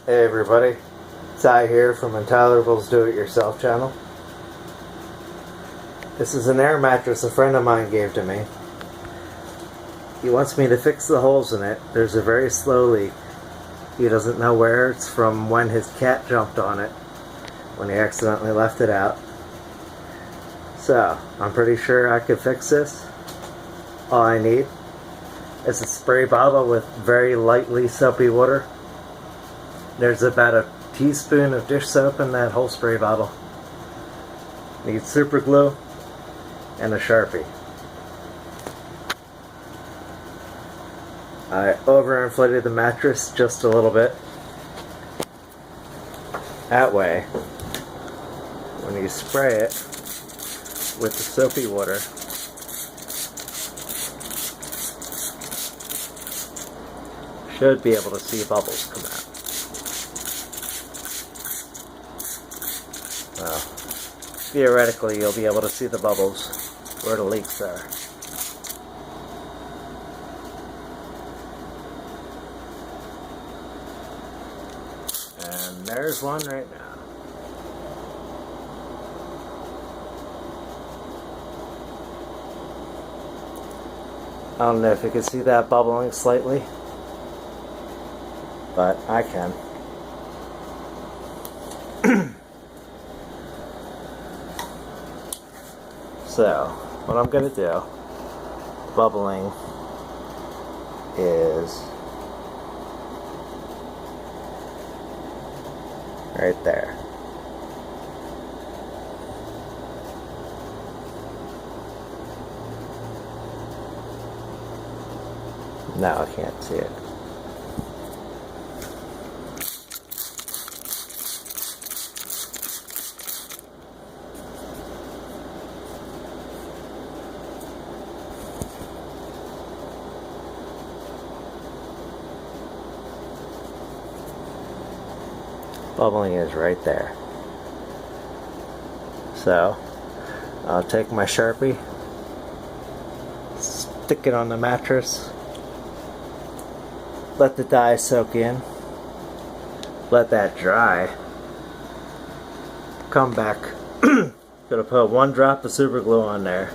Hey everybody, Ty here from Intolerable's Do-It-Yourself channel. This is an air mattress a friend of mine gave to me. He wants me to fix the holes in it. There's a very slow leak. He doesn't know where it's from when his cat jumped on it, when he accidentally left it out. So, I'm pretty sure I could fix this. All I need is a spray bottle with very lightly soapy water. There's about a teaspoon of dish soap in that whole spray bottle. Need super glue and a Sharpie. I overinflated the mattress just a little bit. That way, when you spray it with the soapy water, should be able to see bubbles come out. Well, theoretically you'll be able to see the bubbles where the leaks are. And there's one right now. I don't know if you can see that bubbling slightly, but I can. So, what I'm going to do, bubbling is right there. Now I can't see it. Bubbling is right there. So, I'll take my Sharpie, stick it on the mattress, let the dye soak in, let that dry, come back, gonna put one drop of super glue on there,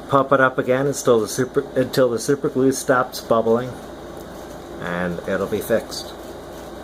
pump it up again until the super glue stops bubbling, and it'll be fixed.